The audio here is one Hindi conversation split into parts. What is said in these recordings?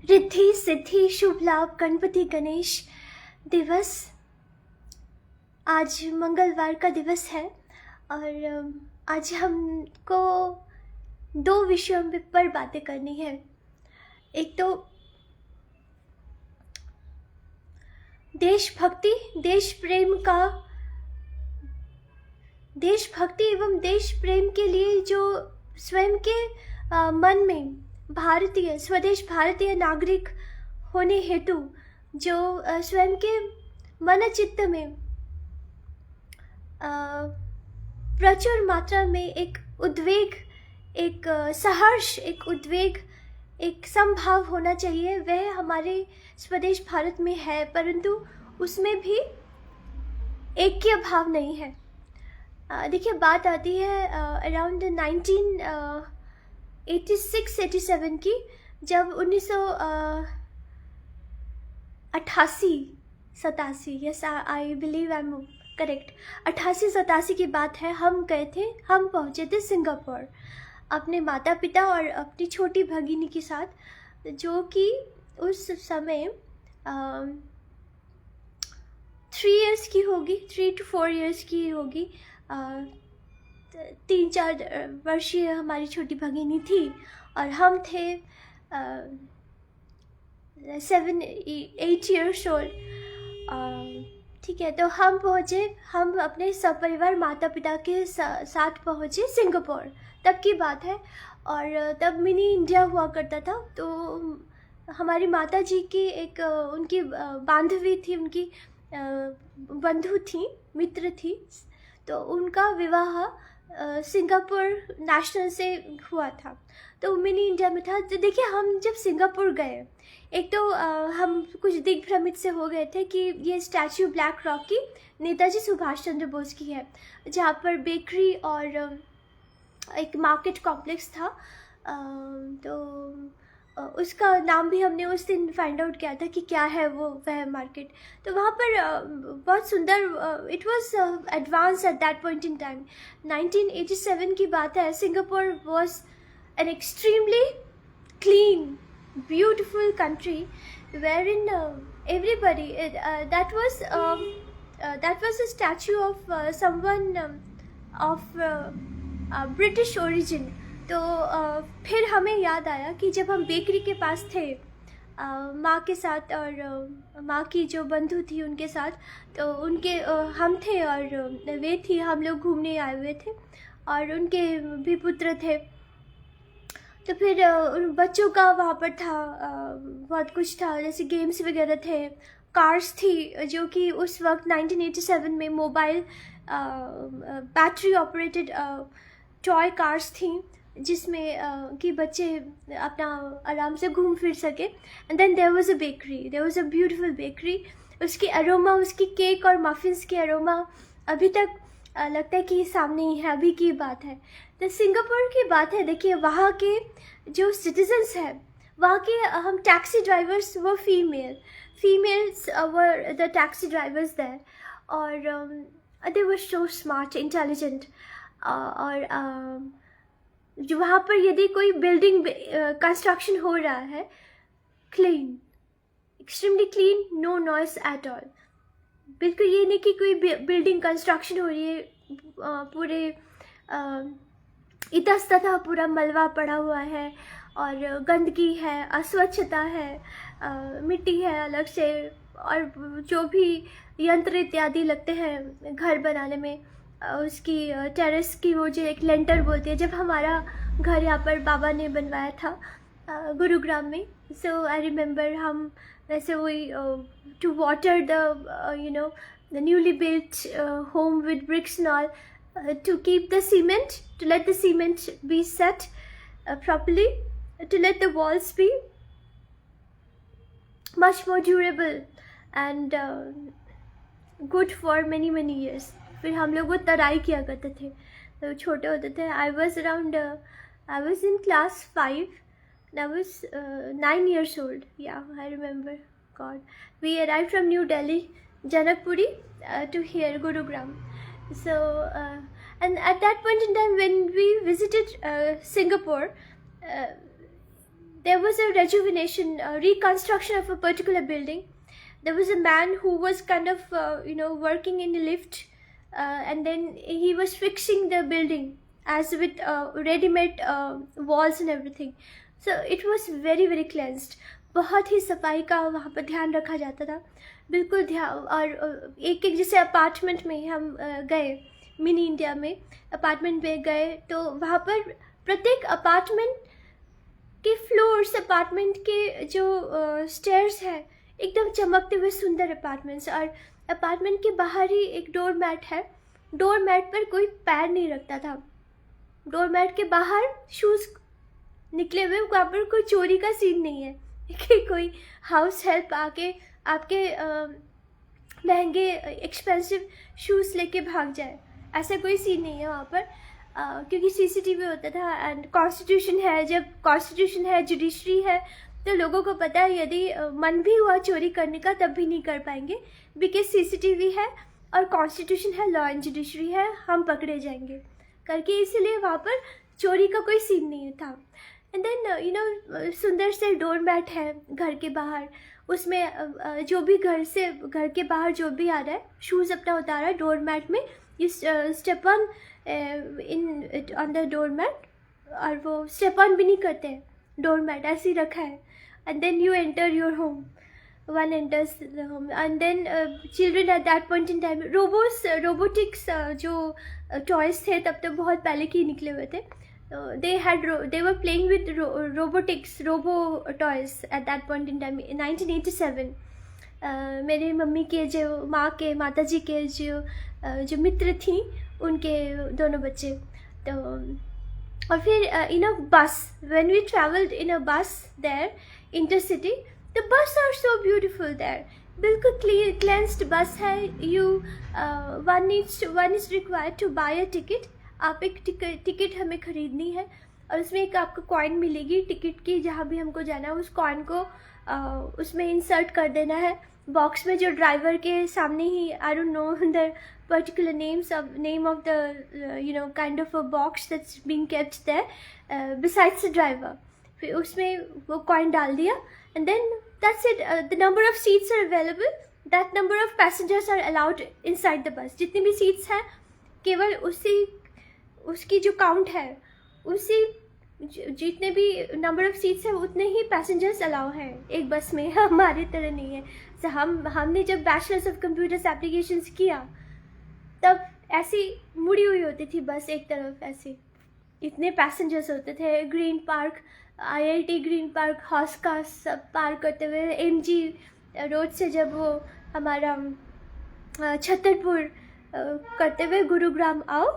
रिद्धि सिद्धि शुभ लाभ गणपति गणेश दिवस। आज मंगलवार का दिवस है और आज हमको दो विषयों पर बातें करनी है। एक तो देशभक्ति, देश प्रेम का, देशभक्ति एवं देश प्रेम के लिए जो स्वयं के मन में भारतीय, स्वदेश भारतीय नागरिक होने हेतु जो स्वयं के मन चित्त में प्रचुर मात्रा में एक उद्वेग, एक सहर्ष, एक उद्वेग, एक समभाव होना चाहिए, वह हमारे स्वदेश भारत में है, परंतु उसमें भी ऐक्य भाव नहीं है। देखिए, बात आती है अराउंड 1986-87 की, जब 1988-87, yes I believe I am correct, 88-87 की बात है। हम पहुँचे थे सिंगापुर अपने माता पिता और अपनी छोटी भगिनी के साथ, जो कि उस समय 3 years की होगी, 3 to 4 years की होगी। 3-4 वर्षीय हमारी छोटी भगिनी थी और हम थे 7-8 years old। ठीक है, तो हम अपने सपरिवार माता पिता के साथ पहुँचे सिंगापुर। तब की बात है और तब मिनी इंडिया हुआ करता था। तो हमारी माता जी की एक उनकी बांधवी थी, उनकी बंधु थी, मित्र थी, तो उनका विवाह सिंगापुर नेशनल से हुआ था, तो मिनी इंडिया में था। तो देखिए, हम जब सिंगापुर गए, एक तो हम कुछ दिग्भ्रमित से हो गए थे कि ये स्टैच्यू ब्लैक रॉक की नेताजी सुभाष चंद्र बोस की है, जहाँ पर बेकरी और एक मार्केट कॉम्प्लेक्स था। तो उसका नाम भी हमने उस दिन फाइंड आउट किया था कि क्या है वह मार्केट। तो वहाँ पर बहुत सुंदर, it was advance at that point in time. 1987 की बात है। Singapore was an extremely clean, beautiful country wherein everybody that was a statue of someone of British origin। तो फिर हमें याद आया कि जब हम बेकरी के पास थे माँ के साथ और माँ की जो बंधु थी उनके साथ, तो उनके हम थे और वे थी, हम लोग घूमने आए हुए थे और उनके भी पुत्र थे। तो फिर उन बच्चों का वहाँ पर था, बहुत कुछ था, जैसे गेम्स वगैरह थे, कार्स थी, जो कि उस वक्त 1987 में mobile battery operated toy cars थी, जिसमें कि बच्चे अपना आराम से घूम फिर सके। And then there was a beautiful bakery. उसकी अरोमा, उसकी केक और मफिन्स की अरोमा अभी तक लगता है कि सामने ही है, अभी की बात है। तो सिंगापुर की बात है। देखिए, वहाँ के जो सिटीजन्स हैं, वहाँ के हम टैक्सी ड्राइवर्स वो females were the taxi drivers there, और they were so smart, intelligent. और जो वहाँ पर यदि कोई बिल्डिंग कंस्ट्रक्शन हो रहा है, clean, extremely clean, no noise at all. बिल्कुल ये नहीं कि कोई बिल्डिंग कंस्ट्रक्शन हो रही है, पूरे इतस्ततः पूरा मलबा पड़ा हुआ है और गंदगी है, अस्वच्छता है, मिट्टी है अलग से, और जो भी यंत्र इत्यादि लगते हैं घर बनाने में, उसकी टेरेस की वो जो एक लेंटर बोलती है। जब हमारा घर यहाँ पर बाबा ने बनवाया था गुरुग्राम में, सो आई रिमेंबर हम वैसे वही to water the newly built home with bricks and all, to keep the cement, to let the cement be set properly, to let the walls be much more durable and good for many years। फिर हम लोग वो तराई किया करते थे, तो छोटे होते थे। I was in class 5 and I was 9 years old। Yeah, I remember। God, we arrived from New Delhi, Janakpuri, to here Gurugram। So and at that point in time when we visited Singapore, there was a rejuvenation, reconstruction of a particular building. There was a man who was kind of, working in the lift, and then he was fixing the building as with ready-made walls and everything. So it was very very cleansed. बहुत ही सफाई का वहाँ पर ध्यान रखा जाता था, बिल्कुल ध्यान। और एक एक जैसे अपार्टमेंट में हम गए, मिनी इंडिया में अपार्टमेंट में गए, तो वहाँ पर प्रत्येक अपार्टमेंट के फ्लोर्स, अपार्टमेंट के जो स्टेयर्स है, एकदम चमकते हुए सुंदर अपार्टमेंट्स। और अपार्टमेंट के बाहर ही एक डोर मैट है, डोर मैट पर कोई पैर नहीं रखता था। डोर मैट के बाहर शूज़ निकले हुए, वहाँ पर कोई चोरी का सीन नहीं है कि कोई हाउस हेल्प आके आपके महंगे एक्सपेंसिव शूज़ लेके भाग जाए, ऐसा कोई सीन नहीं है वहाँ पर। क्योंकि सीसीटीवी होता था, एंड कॉन्स्टिट्यूशन है, जब कॉन्स्टिट्यूशन है, जुडिशरी है, तो लोगों को पता है यदि मन भी हुआ चोरी करने का तब भी नहीं कर पाएंगे, बिकॉज सीसीटीवी है और कॉन्स्टिट्यूशन है, लॉ एंड जुडिशरी है, हम पकड़े जाएंगे करके, इसलिए वहाँ पर चोरी का कोई सीन नहीं था। एंड देन सुंदर से डोर मैट है घर के बाहर, उसमें जो भी घर के बाहर जो भी आ रहा है, शूज़ अपना उतारा है डोर मैट में, you step on on the door mat, और वो स्टेप ऑन भी नहीं करते हैं, डोर मैट ऐसे ही रखा है। And then you enter your home, one enters the home, and then children at that point in time, robotics जो टॉयज थे तब तो बहुत पहले के ही निकले हुए थे, they were playing with robotics, robo toys at that point in time in 1987. मेरे मम्मी के जो माता जी के जो मित्र थी, उनके दोनों बच्चे। तो और फिर in a bus, when we traveled in a bus there, intercity, the bus are so beautiful there, बिल्कुल cleansed bus है। one is required to buy a ticket, आप एक टिकट हमें ख़रीदनी है, और उसमें एक आपको कॉइन मिलेगी टिकट की, जहाँ भी हमको जाना है उस कॉइन को उसमें इंसर्ट कर देना है बॉक्स में, जो ड्राइवर के सामने ही, I don't know the particular name of the kind of a box that's being kept there besides the driver. फिर उसमें वो कॉइन डाल दिया, and then that's it. The number of seats are available, that number of passengers are allowed inside the bus. जितनी भी सीट्स हैं, केवल उसकी जो काउंट है, उसी जितने भी नंबर ऑफ सीट्स हैं उतने ही पैसेंजर्स अलाउ हैं एक बस में, हमारी तरह नहीं है। तो हमने जब बैचलर्स ऑफ कंप्यूटर्स एप्लीकेशंस किया, तब ऐसी मुड़ी हुई होती थी बस एक तरफ, ऐसे इतने पैसेंजर्स होते थे। Green Park, IIT Green Park, हॉस्का सब पार करते हुए MG रोड से जब वो हमारा छतरपुर करते हुए गुरुग्राम आओ,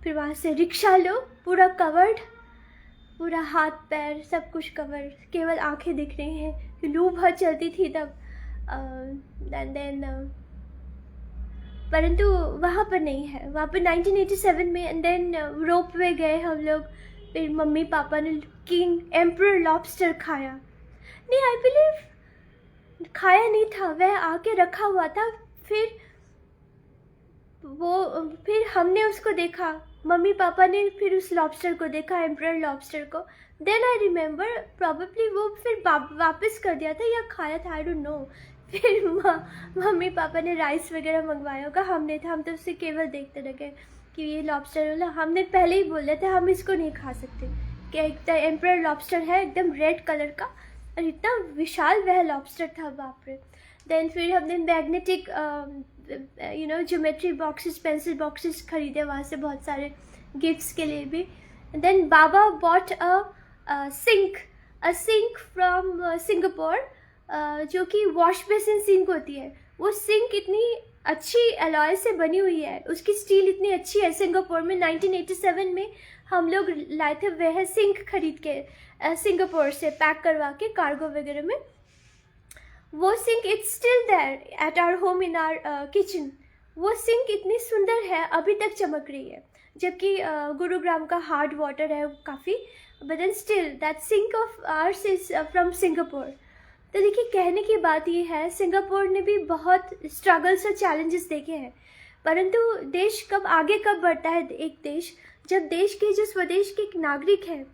फिर वहाँ से रिक्शा लो, पूरा कवर्ड, पूरा हाथ पैर सब कुछ कवर, केवल आंखें दिख रही हैं। लू बहुत चलती थी तब, देन परंतु वहाँ पर नहीं है, वहाँ पर 1987 में। एंड देन रोप वे गए हम लोग, फिर मम्मी पापा ने किंग एम्परर लॉबस्टर खाया। नहीं, आई बिलीव खाया नहीं था, वह आके रखा हुआ था। फिर हमने उसको देखा, मम्मी पापा ने फिर उस लॉबस्टर को देखा, एम्परर लॉबस्टर को। देन आई रिमेंबर प्रोबेबली वो फिर वापस कर दिया था या खाया था, आई डोंट नो। फिर मम्मी पापा ने राइस वगैरह मंगवाया होगा, हम तो उसे केवल देखते रहे कि ये लॉबस्टर वाला। हमने पहले ही बोल दिया था हम इसको नहीं खा सकते, कि एक एम्परर लॉबस्टर है एकदम रेड कलर का, और इतना विशाल वह लॉबस्टर था, बाप रे। देन फिर हमने magnetic geometry boxes, pencil boxes खरीदे वहाँ से, बहुत सारे गिफ्ट्स के लिए भी। Then baba bought a sink from Singapore, जो कि वॉश बेसिन सिंक होती है। वो सिंक इतनी अच्छी अलॉय से बनी हुई है, उसकी स्टील इतनी अच्छी है। सिंगापुर में 1987 में हम लोग लाए थे वह सिंक खरीद के सिंगापुर से, पैक करवा के कार्गो वगैरह में। वो sink it's still there at our home in our kitchen. वो सिंक इतनी सुंदर है, अभी तक चमक रही है, जबकि गुरुग्राम का हार्ड वाटर है काफ़ी, but then still that sink of ours is from Singapore. तो देखिए, कहने की बात ये है, सिंगापुर ने भी बहुत स्ट्रगल्स और चैलेंजेस देखे हैं, परंतु देश आगे कब बढ़ता है एक देश, जब देश के जो स्वदेश के नागरिक हैं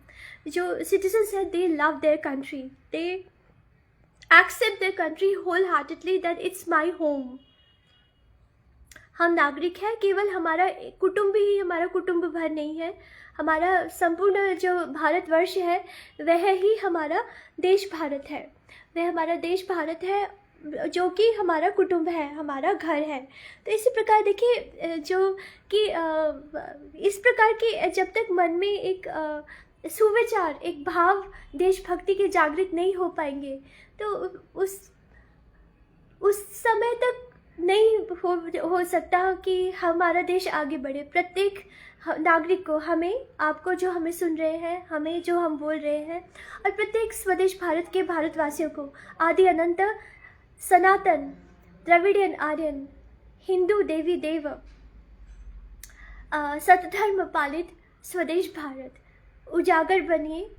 जो सिटीजन्स हैं, they love their country, they accept their country wholeheartedly that it's my home. हम नागरिक हैं, केवल हमारा कुटुंब ही हमारा कुटुंब भर नहीं है, हमारा संपूर्ण जो भारतवर्ष है वह ही हमारा देश भारत है, वह हमारा देश भारत है जो कि हमारा कुटुंब है, हमारा घर है। तो इसी प्रकार देखिए जो कि इस प्रकार की जब तक मन में एक सुविचार, एक भाव देशभक्ति के जागृत नहीं हो पाएंगे तो उस समय तक नहीं हो सकता कि हमारा देश आगे बढ़े। प्रत्येक नागरिक को, हमें, आपको जो हमें सुन रहे हैं, हमें जो हम बोल रहे हैं, और प्रत्येक स्वदेश भारत के भारतवासियों को आदि अनंत सनातन द्रविडियन आर्यन हिंदू देवी देव सतधर्म पालित स्वदेश भारत उजागर बनिए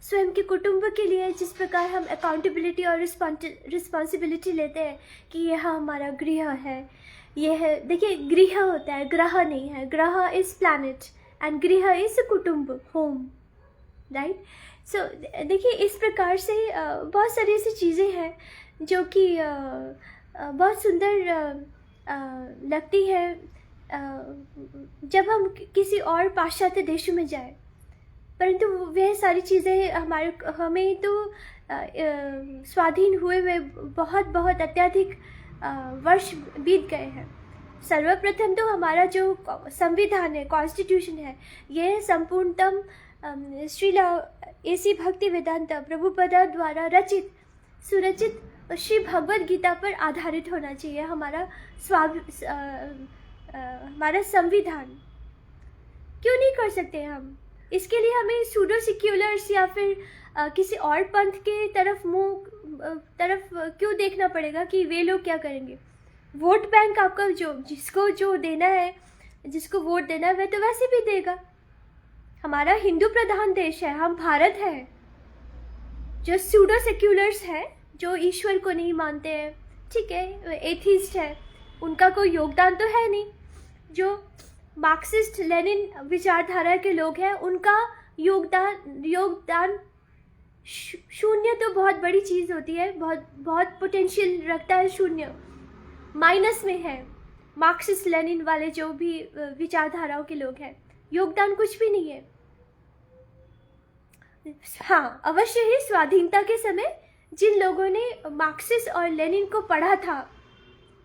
स्वयं के कुटुंब के लिए। जिस प्रकार हम अकाउंटेबिलिटी और रिस्पॉन्सिबिलिटी लेते हैं कि यह हमारा गृह है, यह देखिए गृह होता है, ग्रह नहीं है। ग्रह इज प्लैनेट एंड गृह इज कुटुंब, होम, राइट। सो देखिए इस प्रकार से बहुत सारी ऐसी चीज़ें हैं जो कि बहुत सुंदर लगती है जब हम किसी और पाश्चात्य देशों में जाए, परंतु वह सारी चीज़ें हमें तो स्वाधीन हुए बहुत बहुत अत्यधिक वर्ष बीत गए हैं। सर्वप्रथम तो हमारा जो संविधान है, कॉन्स्टिट्यूशन है, यह संपूर्णतम श्रीला एसी भक्ति वेदांत प्रभुपदा द्वारा रचित सुरचित श्री भगवद गीता पर आधारित होना चाहिए। हमारा हमारा संविधान क्यों नहीं कर सकते हम? इसके लिए हमें सूडो सेक्युलर्स या फिर किसी और पंथ के तरफ क्यों देखना पड़ेगा कि वे लोग क्या करेंगे? वोट बैंक आपका जिसको जो देना है, जिसको वोट देना है, वह तो वैसे भी देगा। हमारा हिंदू प्रधान देश है, हम भारत है। जो सूडो सेक्युलर्स है, जो ईश्वर को नहीं मानते हैं, ठीक है, एथीस्ट है, उनका कोई योगदान तो है नहीं। जो मार्क्सिस्ट लेनिन विचारधारा के लोग हैं, उनका योगदान शून्य तो बहुत बड़ी चीज़ होती है, बहुत पोटेंशियल रखता है, शून्य माइनस में है। मार्क्सिस्ट लेनिन वाले जो भी विचारधाराओं के लोग हैं, योगदान कुछ भी नहीं है। हाँ, अवश्य ही स्वाधीनता के समय जिन लोगों ने मार्क्सिस्ट और लेनिन को पढ़ा था,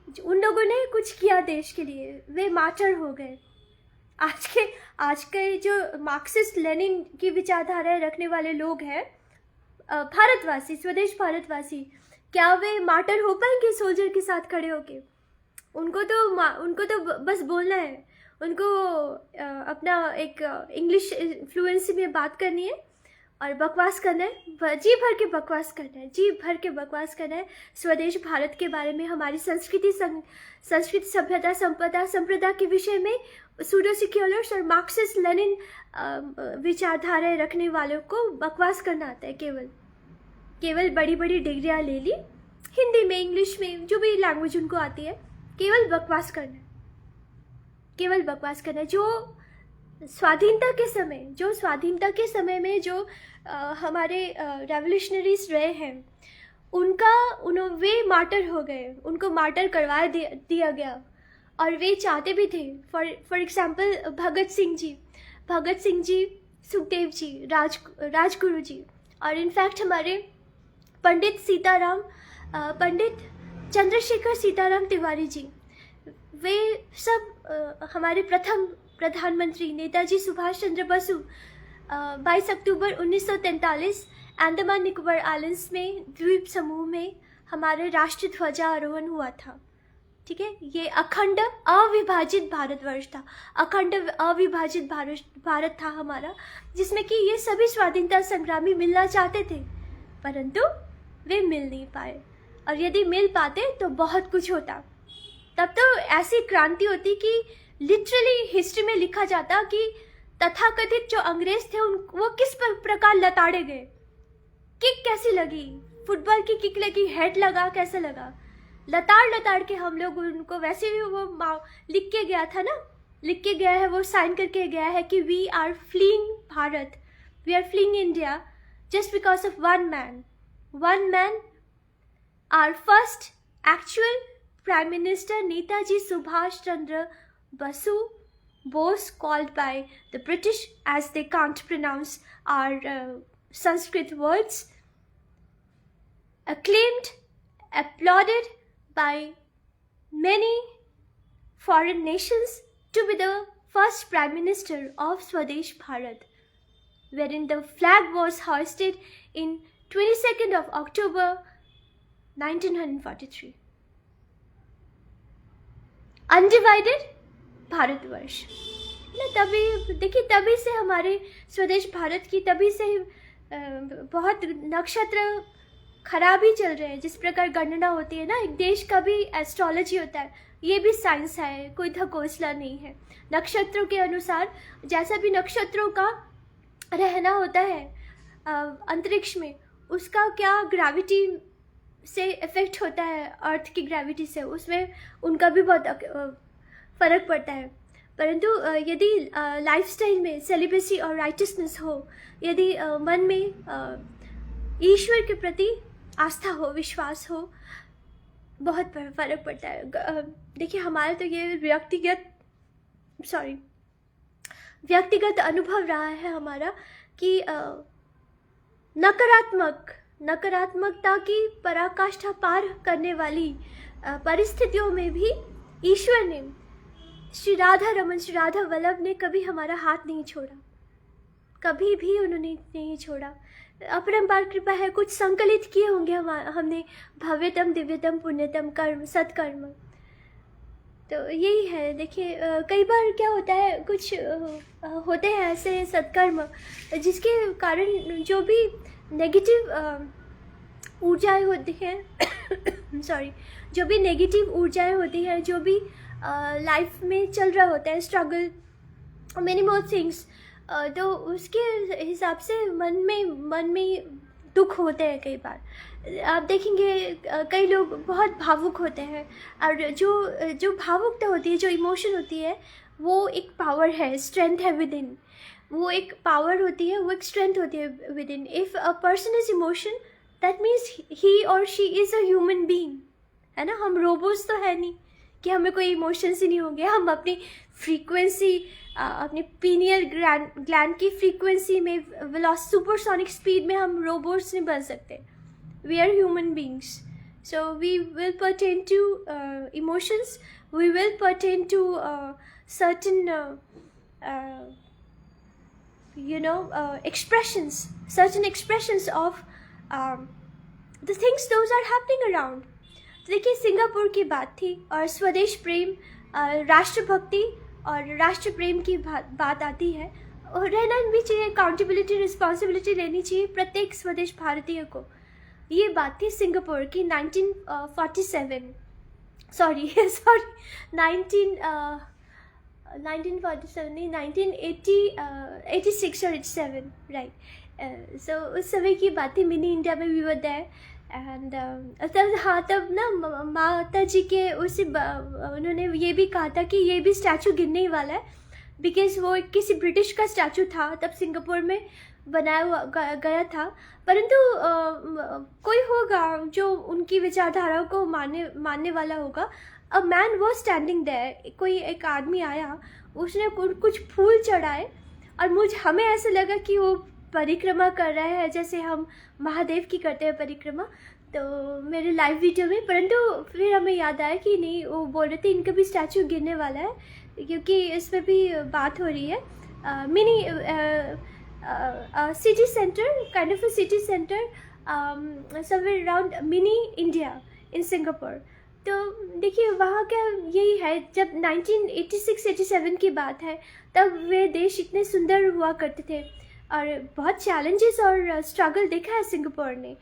उन लोगों ने कुछ किया देश के लिए, वे मार्टर हो गए। आज के जो मार्क्सिस्ट लेनिन की विचारधाराएं रखने वाले लोग हैं, भारतवासी, स्वदेश भारतवासी, क्या वे मार्टर हो पाएंगे सोल्जर के साथ खड़े होके? उनको तो बस बोलना है, उनको अपना एक इंग्लिश फ्लुएंसी में बात करनी है और बकवास करना है, जी भर के बकवास करना है, जी भर के बकवास करना है स्वदेश भारत के बारे में, हमारी संस्कृति सभ्यता संप्रदाय के विषय में। सूडो सेक्युलर्स और मार्क्सिस्ट लेनिन विचारधाराएं रखने वालों को बकवास करना आता है। केवल बड़ी बड़ी डिग्रियां ले ली, हिंदी में, इंग्लिश में, जो भी लैंग्वेज उनको आती है, केवल बकवास करना है। जो स्वाधीनता के समय में जो हमारे रेवोल्यूशनरीज रहे हैं, वे मार्टर हो गए, उनको मार्टर करवा दिया गया, और वे चाहते भी थे। फॉर एग्जाम्पल भगत सिंह जी, सुखदेव जी, राजगुरु जी, और इनफैक्ट हमारे पंडित चंद्रशेखर सीताराम तिवारी जी, वे सब हमारे प्रथम प्रधानमंत्री नेताजी सुभाष चंद्र बसु 22 अक्टूबर 1943 अंडमान निकोबार आइलैंड्स में द्वीप समूह में हमारे राष्ट्रीय ध्वजारोहण हुआ था। ठीक है, ये अखंड अविभाजित भारतवर्ष था, अखंड अविभाजित भारत था हमारा, जिसमें कि ये सभी स्वाधीनता संग्रामी मिलना चाहते थे, परंतु वे मिल नहीं पाए। और यदि मिल पाते तो बहुत कुछ होता। तब तो ऐसी क्रांति होती कि लिटरली हिस्ट्री में लिखा जाता कि तथाकथित जो अंग्रेज थे वो किस प्रकार लताड़े गए। किक कैसी लगी, फुटबॉल की किक लगी, हेड लगा, कैसे लगा, लताड़ के हम लोग उनको, वैसे भी वो लिख के गया है, वो साइन करके गया है कि we are fleeing Bharat, We are fleeing India just because of one man. One man, our first actual Prime Minister Netaji Subhash Chandra Bose, called by the British as they can't pronounce our Sanskrit words, acclaimed, applauded by many foreign nations to be the first Prime Minister of Swadesh Bharat, wherein the flag was hoisted in 22nd of October 1943. Undivided Bharatvarsh ना, तभी देखिए, तभी से हमारे स्वदेश भारत की, तभी से बहुत नक्षत्र खराब ही चल रहे हैं. जिस प्रकार गणना होती है ना, एक देश का भी एस्ट्रोलॉजी होता है, ये भी साइंस है, कोई धकोसला नहीं है. नक्षत्रों के अनुसार जैसा भी नक्षत्रों का रहना होता है अंतरिक्ष में, उसका क्या ग्रेविटी से इफेक्ट होता है, अर्थ की ग्रेविटी से, उसमें उनका भी बहुत फ़र्क पड़ता है. परंतु यदि लाइफस्टाइल में सेलिब्रेसी और राइटियसनेस हो, यदि मन में ईश्वर के प्रति आस्था हो, विश्वास हो, बहुत फ़र्क पड़ता है. देखिए, हमारा तो ये व्यक्तिगत अनुभव रहा है हमारा कि नकारात्मकता की पराकाष्ठा पार करने वाली परिस्थितियों में भी ईश्वर ने, श्री राधा वल्लभ ने कभी हमारा हाथ नहीं छोड़ा, कभी भी उन्होंने नहीं छोड़ा. अपरंपार कृपा है. कुछ संकलित किए होंगे हमने, भव्यतम दिव्यतम पुण्यतम कर्म, सत्कर्म. तो यही है. देखिए, कई बार क्या होता है, कुछ होते हैं ऐसे सत्कर्म जिसके कारण जो भी नेगेटिव ऊर्जाएं होती हैं जो भी नेगेटिव ऊर्जाएं होती हैं, जो भी लाइफ में चल रहा होता है, स्ट्रगल, मेनी मोर थिंग्स, तो उसके हिसाब से मन में दुख होते हैं. कई बार आप देखेंगे कई लोग बहुत भावुक होते हैं, और जो भावुकता होती है, जो इमोशन होती है, वो एक पावर है, स्ट्रेंथ है विद इन. वो एक पावर होती है, वो एक स्ट्रेंथ होती है within. If a person is emotion, that means he or she is a human being, है ना. हम रोबोट्स तो है नहीं कि हमें कोई इमोशंस ही नहीं होंगे. हम अपनी फ्रीक्वेंसी, अपनी पीनियल ग्लैंड की फ्रीक्वेंसी में, सुपरसोनिक स्पीड में हम रोबोट्स नहीं बन सकते. We are human beings, so we will pertain to emotions, we will pertain to certain certain expressions of the things those are happening around. तो देखिए, सिंगापुर की बात थी, और स्वदेश प्रेम, राष्ट्रभक्ति और राष्ट्र प्रेम की बात आती है, और रहना भी चाहिए. अकाउंटेबिलिटी, रिस्पॉन्सिबिलिटी लेनी चाहिए प्रत्येक स्वदेश भारतीय को. ये बात थी सिंगापुर की 1947 नहीं, 1986 और 87, राइट. सो उस समय की बात थी. मिनी इंडिया में वी वर देयर, एंड तब ना माता जी के उन्होंने ये भी कहा था कि ये भी स्टैचू गिरने ही वाला है, बिकॉज वो किसी ब्रिटिश का स्टैचू था, तब सिंगापुर में बनाया गया था. परंतु कोई होगा जो उनकी विचारधारा को मानने वाला होगा. A man was standing there, कोई एक आदमी आया, उसने कुछ फूल चढ़ाए, और हमें ऐसा लगा कि वो परिक्रमा कर रहा है, जैसे हम महादेव की करते हैं परिक्रमा, तो मेरे लाइव वीडियो में. परंतु फिर हमें याद आया कि नहीं, वो बोल रहे थे इनका भी स्टैचू गिरने वाला है, क्योंकि इसमें भी बात हो रही है. Mini city centre, kind of a city centre somewhere around mini India in Singapore. तो देखिए, वहाँ का यही है. जब 1986-87 की बात है, तब वे देश इतने सुंदर हुआ करते थे, और बहुत चैलेंजेस और स्ट्रगल देखा है सिंगापुर ने.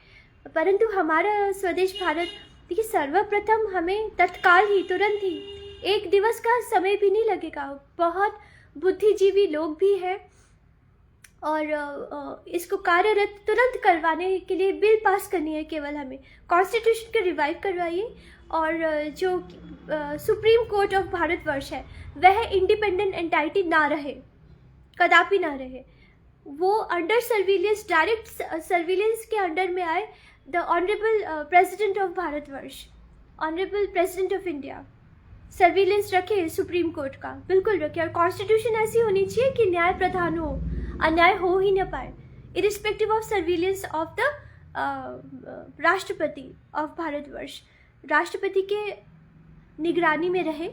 परंतु हमारा स्वदेश भारत, देखिए, सर्वप्रथम हमें तत्काल ही, तुरंत ही, एक दिवस का समय भी नहीं लगेगा. बहुत बुद्धिजीवी लोग भी हैं, और इसको कार्यरत तुरंत करवाने के लिए बिल पास करनी है. केवल हमें कॉन्स्टिट्यूशन को रिवाइव करवाइए, और जो सुप्रीम कोर्ट ऑफ भारतवर्ष है, वह इंडिपेंडेंट एंटाइटी ना रहे, कदापि ना रहे. वो अंडर सर्विलेंस, डायरेक्ट सर्विलेंस के अंडर में आए। The honourable president of Bharatvarsh, honourable president of India surveillance रखे सुप्रीम कोर्ट का, बिल्कुल रखे। और कॉन्स्टिट्यूशन ऐसी होनी चाहिए कि न्याय प्रधान हो, अन्याय हो ही न पाए, irrespective of surveillance of the राष्ट्रपति ऑफ भारतवर्ष। राष्ट्रपति के निगरानी में रहे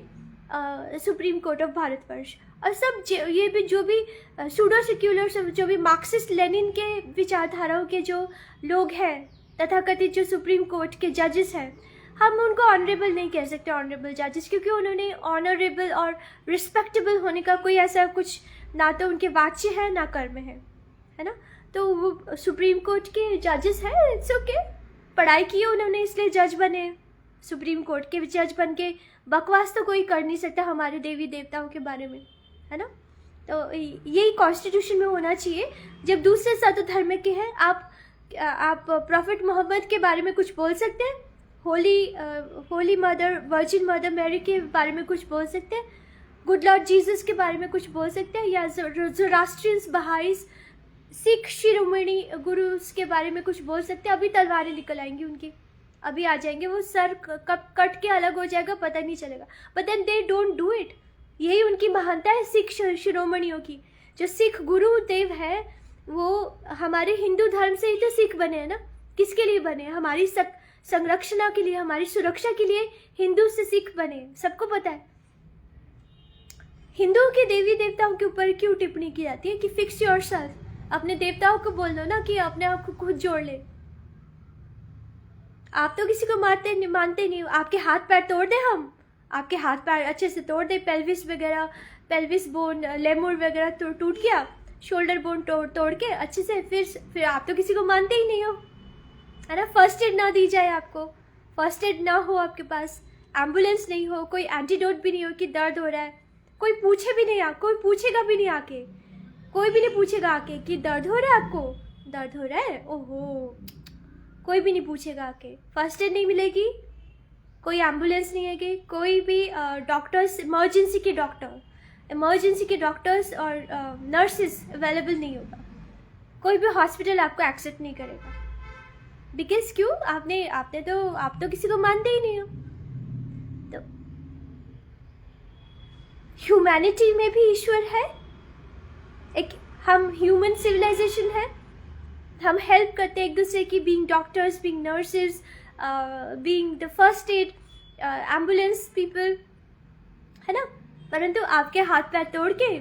सुप्रीम कोर्ट ऑफ भारतवर्ष। और सब ये भी जो भी सूडो सेक्युलर, जो भी मार्क्सिस्ट लेनिन के विचारधाराओं के जो लोग हैं, तथाकथित जो सुप्रीम कोर्ट के जजेस हैं, हम उनको ऑनरेबल नहीं कह सकते, ऑनरेबल जजेस, क्योंकि उन्होंने ऑनरेबल और रिस्पेक्टेबल होने का कोई ऐसा कुछ ना तो उनके वाच्य है ना कर्म है ना। तो वो सुप्रीम कोर्ट के जजेस हैं, इट्स ओके, पढ़ाई की है उन्होंने इसलिए जज बने। सुप्रीम कोर्ट के जज बन के बकवास तो कोई कर नहीं सकता हमारे देवी देवताओं के बारे में, है ना। तो यही कॉन्स्टिट्यूशन में होना चाहिए। जब दूसरे सत धर्म के हैं, आप प्रॉफिट मोहम्मद के बारे में कुछ बोल सकते हैं, holy mother, virgin mother Mary के बारे में कुछ बोल सकते हैं, गुड लॉर्ड जीसस के बारे में कुछ बोल सकते हैं, या ज़ोरास्ट्रियंस, बहाइस, सिख शिरोमणि गुरुस के बारे में कुछ बोल सकते हैं। अभी तलवारें निकल आएंगी उनकी, अभी आ जाएंगे, वो सर कब कट के अलग हो जाएगा पता नहीं चलेगा, but then they don't do it. यही उनकी महानता है सिख शिरोमणियों की। जो सिख गुरु देव है वो हमारे हिंदू धर्म से ही तो सिख बने हैं ना। किसके लिए बने? हमारी संरक्षणा के लिए, हमारी सुरक्षा के लिए हिंदू से सिख बने, सबको पता है। हिंदुओं के देवी देवताओं के ऊपर क्यों टिप्पणी की जाती है कि फिक्स योरसेल्फ? अपने देवताओं को बोल दो ना कि अपने आप को खुद जोड़ ले। आप तो किसी को मानते नहीं, आपके हाथ पैर तोड़ दे, हम आपके हाथ पैर अच्छे से तोड़ दे, पेल्विस वगैरह, पेल्विस बोन, लेमुर वगैरह टूट गया, शोल्डर बोन तोड़ के अच्छे से, फिर आप तो किसी को मानते ही नहीं हो, है ना। फर्स्ट एड ना दी जाए आपको, फर्स्ट एड ना हो आपके पास, एम्बुलेंस नहीं हो, कोई एंटीडोट भी नहीं हो कि दर्द हो रहा है, कोई पूछे भी नहीं, कोई पूछेगा भी नहीं आके, कोई भी नहीं पूछेगा आके कि दर्द हो रहा है आपको, दर्द हो रहा है, ओहो, कोई भी नहीं पूछेगा आके। फर्स्ट एड नहीं मिलेगी, कोई एम्बुलेंस नहीं है, कोई भी डॉक्टर्स, इमरजेंसी के डॉक्टर्स और नर्सेस अवेलेबल नहीं होगा, कोई भी हॉस्पिटल आपको एक्सेप्ट नहीं करेगा। बिकॉज क्यों? आप तो किसी को मानते ही नहीं हो। तो ह्यूमैनिटी में भी ईश्वर है, एक हम ह्यूमन सिविलाइजेशन है, हम हेल्प करते हैं एक दूसरे की, being doctors, being nurses, being the first aid ambulance people, है ना। परंतु आपके हाथ पैर तोड़ के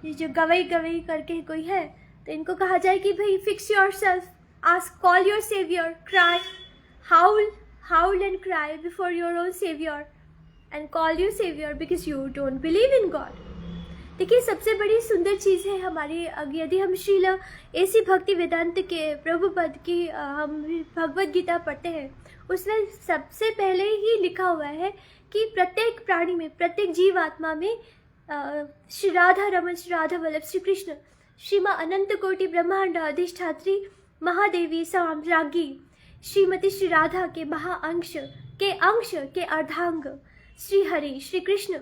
ये जो गवई करके कोई है, तो इनको कहा जाए कि भाई fix yourself, ask, call your saviour, cry, howl and cry before your own saviour and call your saviour because you don't believe in God. देखिए, सबसे बड़ी सुंदर चीज़ है हमारी, यदि हम श्रीला ऐसी भक्ति वेदांत के प्रभुपद की हम भगवद गीता पढ़ते हैं, उसमें सबसे पहले ही लिखा हुआ है कि प्रत्येक प्राणी में, प्रत्येक जीवात्मा में श्री राधा रमन, श्री राधा वल्लभ, श्री कृष्ण, श्री माँ अनंत कोटि ब्रह्मांड अधिष्ठात्री महादेवी साम्राज्ञी श्रीमती श्री राधा के महाअंश के अर्धांग श्री हरि, श्री कृष्ण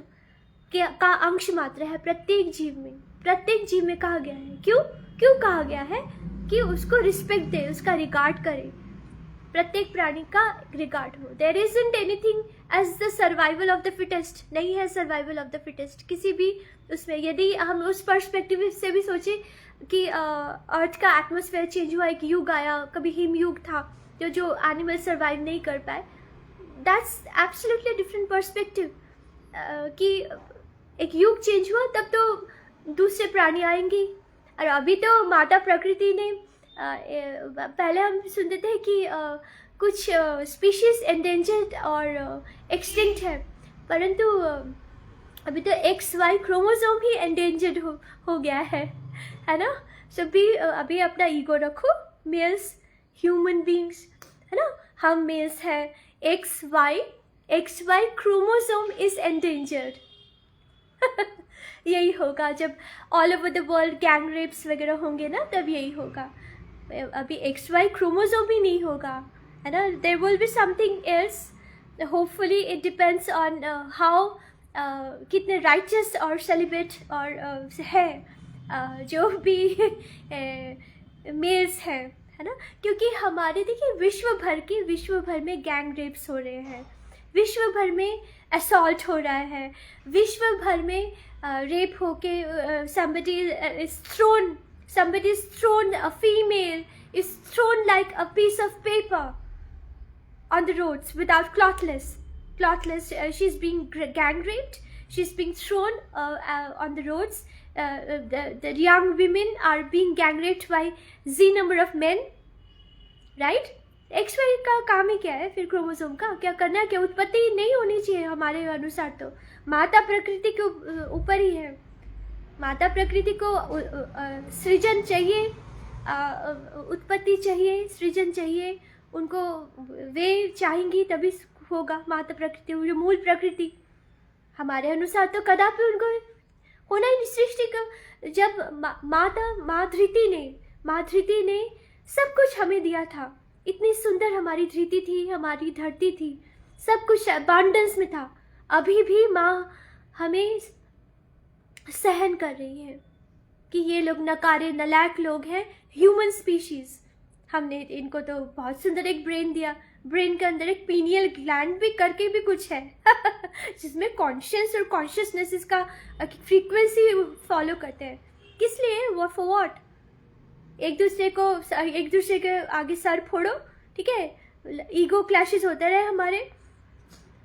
का अंश मात्र है प्रत्येक जीव में कहा गया है। क्यों कहा गया है? कि उसको रिस्पेक्ट दे, उसका रिगार्ड करे, प्रत्येक प्राणी का रिगार्ड हो। There isn't anything as the survival of the fittest, नहीं है सर्वाइवल ऑफ द फिटेस्ट किसी भी उसमें। यदि हम उस पर्सपेक्टिव से भी सोचें कि अर्थ का एटमोसफेयर चेंज हुआ, एक युग आया, कभी हिम युग था जो एनिमल सर्वाइव नहीं कर पाए, दैट्स एब्सोल्युटली डिफरेंट पर्सपेक्टिव। कि एक युग चेंज हुआ तब तो दूसरे प्राणी आएंगे, और अभी तो माता प्रकृति ने पहले हम सुनते थे कि कुछ स्पीशीज एंडेंजर्ड और एक्सटिंक्ट है, परंतु अभी तो XY क्रोमोसोम ही एंडेंजर्ड हो गया है ना। सभी अभी अपना ईगो रखो, मेल्स, ह्यूमन बींग्स, है ना, हम मेल्स हैं, XY क्रोमोसोम इज एंडेंजर्ड। यही होगा जब all over the world gang rapes वगैरह होंगे ना, तब यही होगा। अभी XY क्रोमोसोम ही नहीं होगा, है ना। There will be something else, hopefully it depends on how कितने राइचस और सेलिब्रेट और है जो भी मेल्स हैं, है ना, क्योंकि हमारे देखिए विश्व भर में गैंग रेप्स हो रहे हैं, विश्व भर में असॉल्ट हो रहा है, विश्व भर में रेप होके somebody is thrown, a female is thrown like a piece of paper on the roads without clothless, she's being gang raped, she's being thrown on the roads. The young women are being gang raped by z number of men, right? XY का काम ही क्या है फिर? क्रोमोसोम का क्या करना है? क्या उत्पत्ति नहीं होनी चाहिए हमारे अनुसार? तो माता प्रकृति के ऊपर ही है, माता प्रकृति को सृजन चाहिए, उत्पत्ति चाहिए, सृजन चाहिए, उनको वे चाहेंगी तभी होगा माता प्रकृति, जो मूल प्रकृति हमारे अनुसार तो कदापि उनको होना ही नहीं। सृष्टि को जब माँ धृति ने सब कुछ हमें दिया था, इतनी सुंदर हमारी धरती थी, हमारी धरती थी, सब कुछ अबांडेंस में था, अभी भी माँ हमें सहन कर रही है कि ये लोग नकारे नलायक लोग हैं, ह्यूमन स्पीशीज। हमने इनको तो बहुत सुंदर एक ब्रेन दिया, ब्रेन के अंदर एक पीनियल ग्लैंड भी करके भी कुछ है जिसमें कॉन्शियस और कॉन्शियसनेस इसका फ्रीक्वेंसी फॉलो करते हैं। किस लिए? वो फॉर व्हाट? एक दूसरे के आगे सर फोड़ो, ठीक है, ईगो क्लैशेस होते रहे हमारे,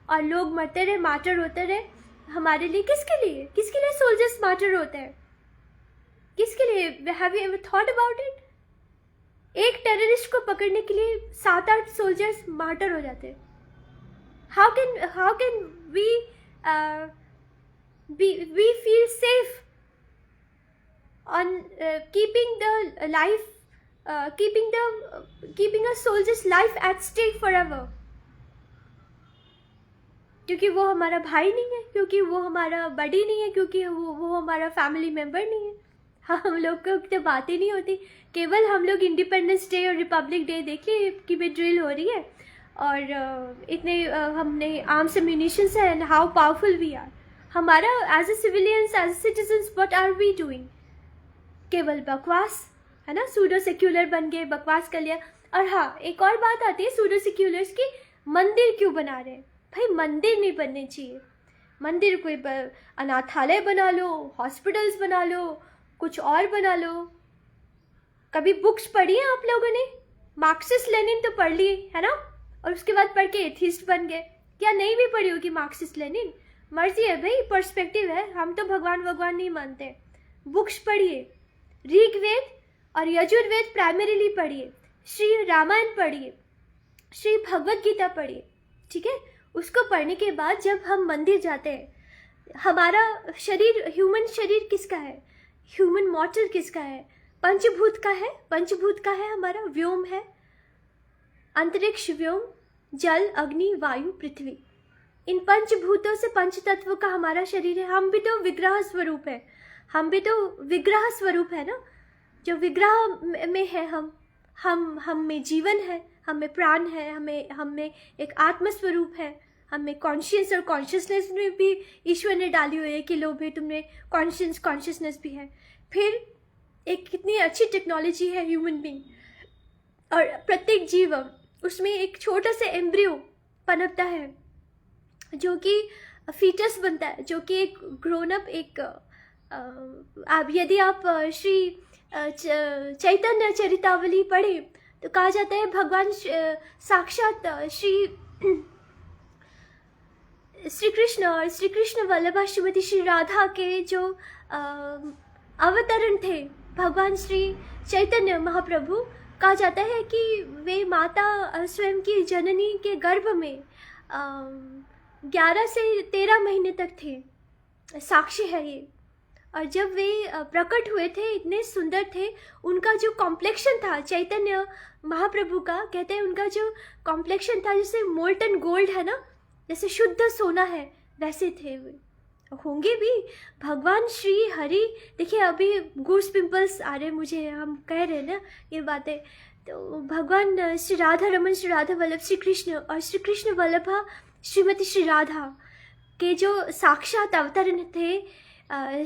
और लोग मरते रहे, मार्टर होते रहे हमारे लिए। किसके लिए सोल्जर्स मार्टर होते हैं? किसके लिए? Have you ever thought about it? एक टेररिस्ट को पकड़ने के लिए 7-8 सोल्जर्स मार्टर हो जाते हैं। How can we feel safe on keeping a soldier's life at stake forever? क्योंकि वो हमारा भाई नहीं है, क्योंकि वो हमारा बडी नहीं है, क्योंकि वो हमारा फैमिली मेंबर नहीं है। हम लोग को तो बात ही नहीं होती। केवल हम लोग इंडिपेंडेंस डे और रिपब्लिक डे देखिए कि भी ड्रिल हो रही है, और इतने हमने आर्म्स एम्यूनिशंस है, and how powerful we are. हमारा as a civilians, as a citizens, what are we doing? केवल बकवास, है ना, सूडो सेक्युलर बन गए, बकवास कर लिया। और हाँ, एक और बात आती है सूडो सेक्युलर्स की, मंदिर क्यों बना रहे हैं? भाई मंदिर नहीं बनने चाहिए, मंदिर कोई अनाथालय बना लो, हॉस्पिटल्स बना लो, कुछ और बना लो। कभी बुक्स पढ़ी है आप लोगों ने? मार्क्सिस्ट लेनिन तो पढ़ लिए, है ना, और उसके बाद पढ़ के एथिस्ट बन गए। क्या नहीं भी पढ़ी होगी मार्क्सिस्ट लेनिन? मर्जी है भाई, पर्सपेक्टिव है। हम तो भगवान नहीं मानते। बुक्स पढ़िए, ऋग्वेद और यजुर्वेद प्राइमरीली पढ़िए, श्री रामायण पढ़िए, श्री भगवत गीता पढ़िए, ठीक है। उसको पढ़ने के बाद जब हम मंदिर जाते हैं, हमारा शरीर, ह्यूमन शरीर किसका है? ह्यूमन मॉर्टल किसका है? पंचभूत का है हमारा। व्योम है, अंतरिक्ष व्योम, जल, अग्नि, वायु, पृथ्वी। इन पंचभूतों से पंच तत्व का हमारा शरीर है। हम भी तो विग्रह स्वरूप है ना, जो विग्रह में है। हम में जीवन है, हमें प्राण है, हमें एक आत्म स्वरूप है, हमें कॉन्शियस और कॉन्शियसनेस में भी ईश्वर ने डाली हुई है कि लो भाई तुमने कॉन्शियसनेस भी है। फिर एक कितनी अच्छी टेक्नोलॉजी है ह्यूमन बीइंग, और प्रत्येक जीव उसमें एक छोटा सा एम्ब्रियो पनपता है, जो कि फीटस बनता है, जो कि एक ग्रोन अप, एक यदि आप श्री चैतन्य चरितावली पढ़े तो कहा जाता है भगवान साक्षात श्री कृष्ण और श्री कृष्ण वल्लभा श्रीमती श्री राधा के जो अवतरण थे, भगवान श्री चैतन्य महाप्रभु, कहा जाता है कि वे माता स्वयं की जननी के गर्भ में 11 से 13 महीने तक थे। साक्षी है ये। और जब वे प्रकट हुए थे, इतने सुंदर थे, उनका जो कॉम्प्लेक्शन था चैतन्य महाप्रभु का, कहते हैं उनका जो कॉम्प्लेक्शन था जैसे मोल्टन गोल्ड है ना, जैसे शुद्ध सोना है, वैसे थे वे, होंगे भी। भगवान श्री हरि, देखिए अभी गूस पिंपल्स आ रहे मुझे, हम कह रहे हैं ना ये बातें, तो भगवान श्री राधा रमन, श्री राधा वल्लभ श्री कृष्ण और श्री कृष्ण वल्लभा श्रीमती श्री राधा के जो साक्षात अवतरण थे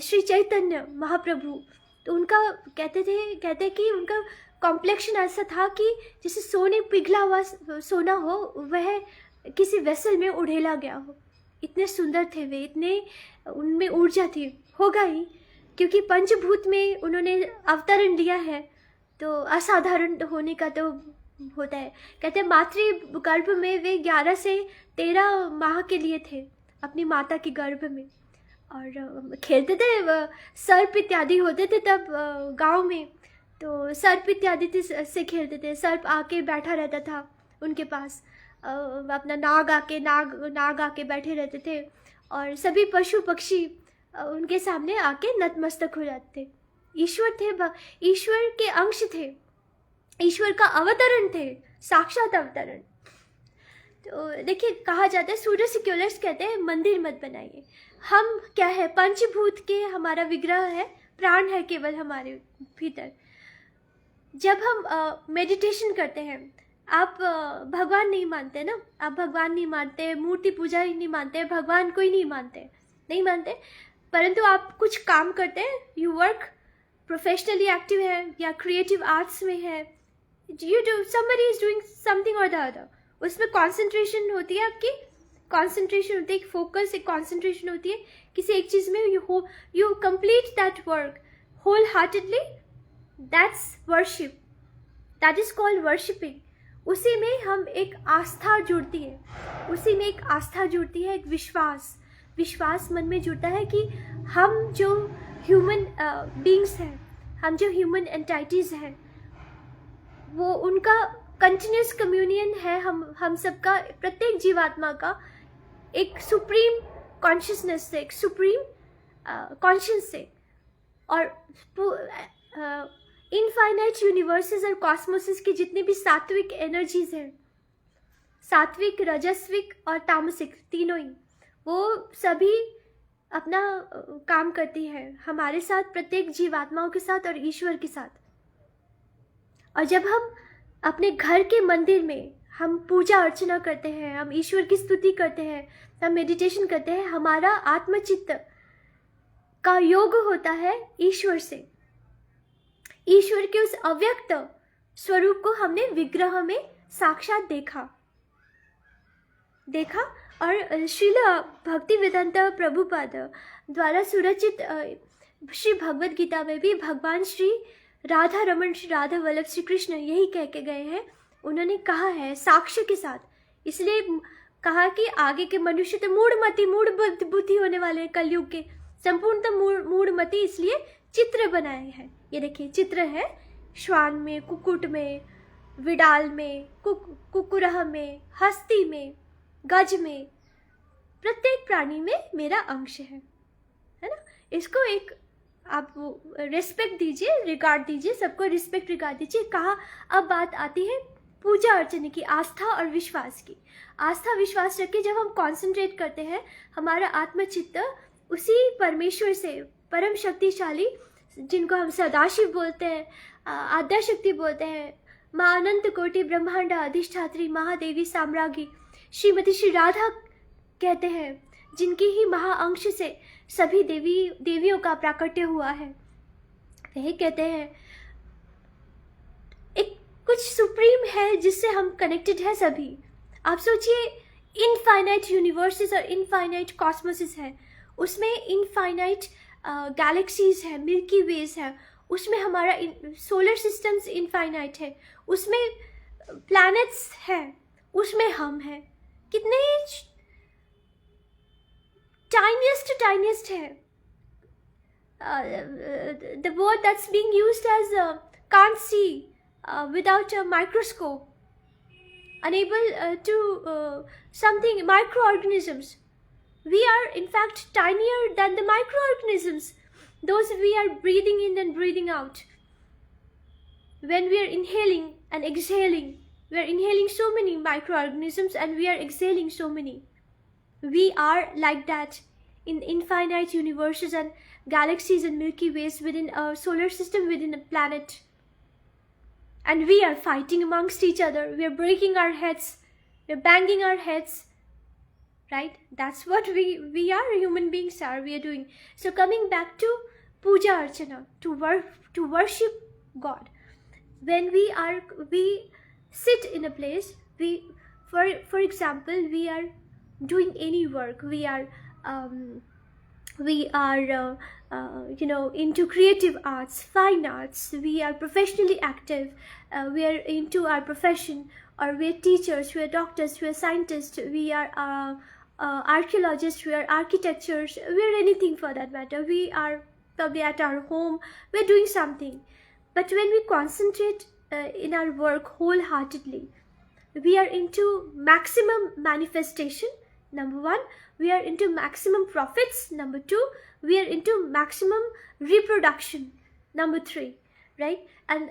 श्री चैतन्य महाप्रभु, तो उनका कहते कि उनका कॉम्प्लेक्शन ऐसा था कि जैसे सोने पिघला हुआ सोना हो, वह किसी वेसल में उड़ेला गया हो। इतने सुंदर थे वे, इतने उनमें ऊर्जा थी। होगा ही, क्योंकि पंचभूत में उन्होंने अवतरण लिया है, तो असाधारण होने का तो होता है। कहते हैं मातृ गर्भ में वे 11 से 13 माह के लिए थे अपनी माता के गर्भ में, और खेलते थे। सर्प इत्यादि होते थे तब गांव में, तो सर्प इत्यादि से खेलते थे। सर्प आके बैठा रहता था उनके पास, अपना नाग आके बैठे रहते थे, और सभी पशु पक्षी उनके सामने आके नतमस्तक हो जाते थे। ईश्वर थे, ईश्वर के अंश थे, ईश्वर का अवतरण थे, साक्षात अवतरण। तो देखिए, कहा जाता है, सूर्य सेक्युलर्स कहते हैं मंदिर मत बनाइए। हम क्या है, पंचभूत के हमारा विग्रह है, प्राण है केवल हमारे भीतर। जब हम मेडिटेशन करते हैं, आप भगवान नहीं मानते ना, आप भगवान नहीं मानते, मूर्ति पूजा ही नहीं मानते, भगवान को ही नहीं मानते, परंतु आप कुछ काम करते हैं, यू वर्क, प्रोफेशनली एक्टिव है या क्रिएटिव आर्ट्स में है, you do, somebody is doing something और द अदर, उसमें कॉन्सेंट्रेशन होती है, आपकी कॉन्सेंट्रेशन होती है, एक फोकस, एक कॉन्सेंट्रेशन होती है किसी एक चीज में, you complete that work wholeheartedly, that's worship, that is called worshipping. उसी में हम एक आस्था जुड़ती है, उसी में एक आस्था जुड़ती है, एक विश्वास मन में जुड़ता है कि हम जो ह्यूमन बीइंग्स हैं, हम जो ह्यूमन एंटाइटीज़ हैं, वो उनका कंटिन्यूस कम्युनियन है, हम सबका, प्रत्येक जीवात्मा का एक सुप्रीम कॉन्शियसनेस से, एक सुप्रीम कॉन्शियस से, और इनफाइनाइट यूनिवर्सेस और कॉस्मोसिस की जितनी भी सात्विक एनर्जीज हैं, सात्विक, रजस्विक और तामसिक, तीनों ही, वो सभी अपना काम करती है हमारे साथ, प्रत्येक जीवात्माओं के साथ और ईश्वर के साथ। और जब हम अपने घर के मंदिर में हम पूजा अर्चना करते हैं, हम ईश्वर की स्तुति करते हैं, हम मेडिटेशन करते हैं, हमारा आत्मचित्त का योग होता है ईश्वर से। ईश्वर के उस अव्यक्त स्वरूप को हमने विग्रह में साक्षात देखा। और श्रील भक्ति वेदांत प्रभुपाद द्वारा सुरचित श्री भगवद गीता में भी भगवान श्री राधा रमन, श्री राधा वल्लभ, श्री कृष्ण यही कह के गए हैं। उन्होंने कहा है साक्ष्य के साथ, इसलिए कहा कि आगे के मनुष्य तो मूढ़मति, मूढ़ बुद्धि होने वाले हैं कलयुग के, संपूर्णतः मूढ़मति, इसलिए चित्र बनाए हैं। ये देखिए, चित्र है श्वान में, कुक्कुट में, विडाल में, कुकुरह में, हस्ती में, गज में, प्रत्येक प्राणी में मेरा अंश है ना। इसको एक आप रिस्पेक्ट दीजिए, रिगार्ड दीजिए, सबको रिस्पेक्ट रिगार्ड दीजिए। कहा, अब बात आती है पूजा अर्चना की, आस्था और विश्वास की। आस्था विश्वास रख के जब हम कॉन्सेंट्रेट करते हैं, हमारा आत्मचित्त उसी परमेश्वर से, परम शक्तिशाली, जिनको हम सदाशिव बोलते हैं, आद्या शक्ति बोलते हैं, माँ अनंत कोटि ब्रह्मांड अधिष्ठात्री महादेवी साम्राज्ञी श्रीमती श्री राधा कहते हैं, जिनकी ही महाअंश से सभी देवियों का प्राकट्य हुआ है। वह कहते हैं एक कुछ सुप्रीम है जिससे हम कनेक्टेड है सभी। आप सोचिए, इनफाइनाइट यूनिवर्सेस और इनफाइनाइट कॉस्मोसिस है, उसमें इनफाइनाइट गैलेक्सीज है, मिल्की वेज है, उसमें हमारा सोलर सिस्टम्स इनफाइनाइट है, उसमें प्लैनेट्स है, उसमें हम हैं, कितने टाइनिएस्ट है। The word that's being used as can't see without a microscope, unable to something microorganisms. We are in fact tinier than the microorganisms, those we are breathing in and breathing out. When we are inhaling and exhaling, we are inhaling so many microorganisms and we are exhaling so many. We are like that in infinite universes and galaxies and Milky Ways, within a solar system, within a planet. And we are fighting amongst each other. We are breaking our heads. We are banging our heads. Right? That's what we are, human beings are, we are doing. So coming back to puja archana, to worship God. When we sit in a place, for example, we are doing any work, we are into creative arts, fine arts, we are professionally active, we are into our profession, or we are teachers, we are doctors, we are scientists, we are archaeologists, we are architectures, we are anything for that matter, we are probably at our home, we are doing something. But when we concentrate in our work wholeheartedly, we are into maximum manifestation, number one. We are into maximum profits, number two. We are into maximum reproduction, number three, right? And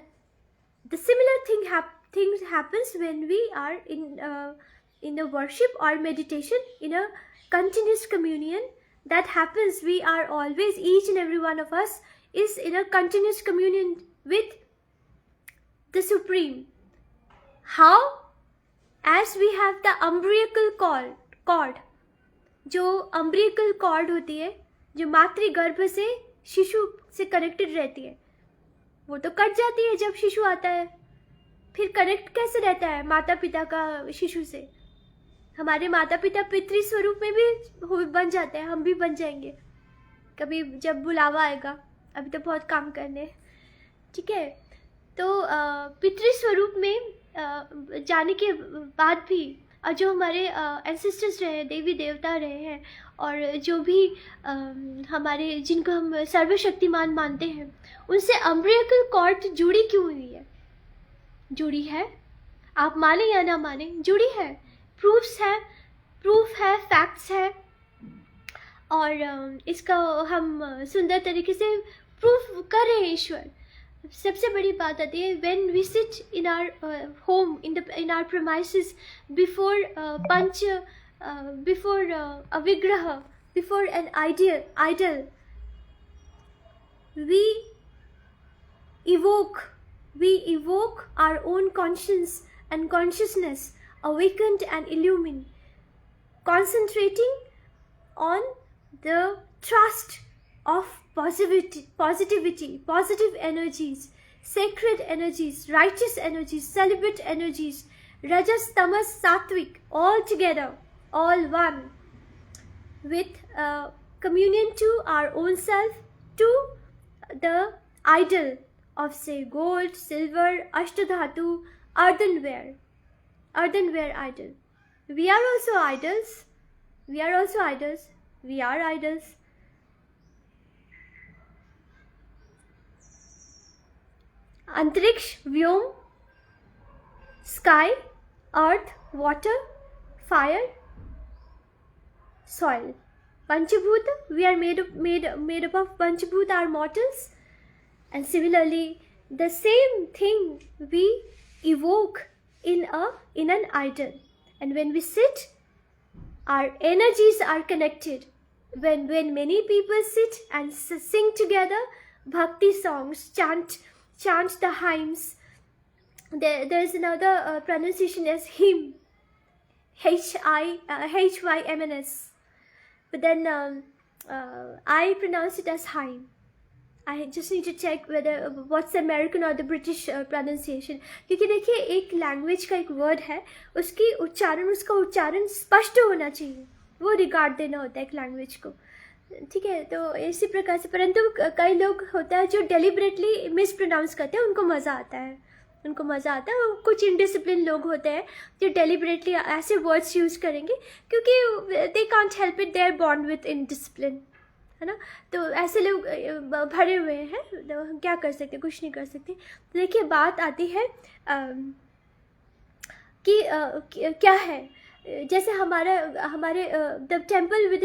the similar thing happens when we are in a worship or meditation, in a continuous communion. That happens, we are always, each and every one of us is in a continuous communion with the Supreme. How? As we have the umbilical cord, जो umbilical cord होती है, जो मातृ गर्भ से शिशु से कनेक्टेड रहती है, वो तो कट जाती है जब शिशु आता है. फिर कनेक्ट कैसे रहता है माता पिता का शिशु से? हमारे माता पिता पितृ स्वरूप में भी बन जाते हैं, हम भी बन जाएंगे कभी जब बुलावा आएगा. अभी तो बहुत काम करने, ठीक है. तो पितृ स्वरूप में जाने के बाद भी, और जो हमारे एंसेस्टर्स रहे हैं, देवी देवता रहे हैं, और जो भी हमारे, जिनको हम सर्वशक्तिमान मानते हैं, उनसे अम्बिलिकल कॉर्ड जुड़ी क्यों हुई है? जुड़ी है, आप माने या ना माने, जुड़ी है. प्रूफ है, फैक्ट्स है, और इसका हम सुंदर तरीके से प्रूफ कर रहे हैं ईश्वर. सबसे बड़ी बात आती है, when we sit in our home, in our premises, before before a vigraha, before an idol, we evoke our own conscience and consciousness, awakened and illumined, concentrating on the trust of positivity, positive energies, sacred energies, righteous energies, celibate energies, rajas, tamas, sattvic, all together, all one, with communion to our own self, to the idol of, say, gold, silver, ashtadhatu, earthenware idol. We are also idols. We are idols. Antariksh, Vyom, sky, earth, water, fire, soil. Panchabhuta, we are made up of Panchabhuta, our mortals. And similarly, the same thing we evoke in an idol. And when we sit, our energies are connected. When many people sit and sing together bhakti songs, chant the hymns. There is another pronunciation as hymn, HYMNS, but then I pronounce it as hymn. I just need to check whether what's the American or the British pronunciation. क्योंकि देखिए, एक लैंग्वेज का एक वर्ड है, उसका उच्चारण स्पष्ट होना चाहिए, वो रिगार्ड देना होता है एक लैंग्वेज को, ठीक है. तो इसी प्रकार से, परंतु कई लोग होता है जो डेलिबरेटली मिस प्रोनाउंस करते हैं, उनको मज़ा आता है. कुछ इनडिसिप्लिन लोग होते हैं जो डेलिबरेटली ऐसे वर्ड्स यूज़ करेंगे क्योंकि they can't help it, they are born with indiscipline, है ना. तो ऐसे लोग भरे हुए हैं, तो हम क्या कर सकते, कुछ नहीं कर सकते. तो देखिए, बात आती है कि क्या है. जैसे हमारे the temple with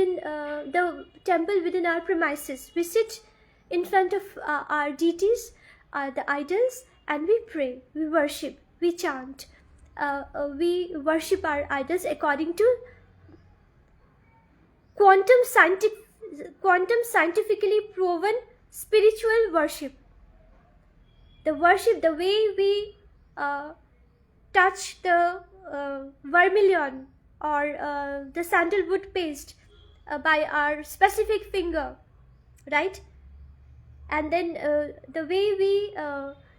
in our premises, we sit in front of our deities, the idols, and we pray, we worship, we chant, we worship our idols according to quantum scientifically proven spiritual worship. The way we touch the vermilion or the sandalwood paste by our specific finger, right? and then the way we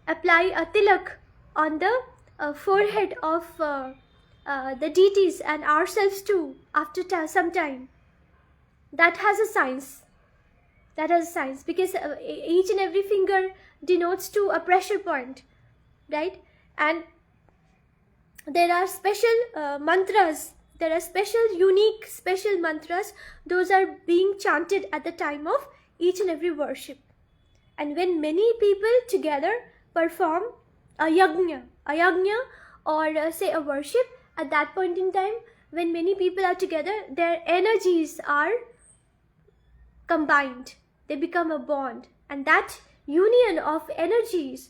apply a tilak on the forehead of the deities and ourselves too after some time, that has a science. That has a science, because each and every finger denotes to a pressure point, right? And there are special mantras. There are special, unique, special mantras. Those are being chanted at the time of each and every worship. And when many people together perform a yajna or say a worship, at that point in time, when many people are together, their energies are combined. They become a bond. And that union of energies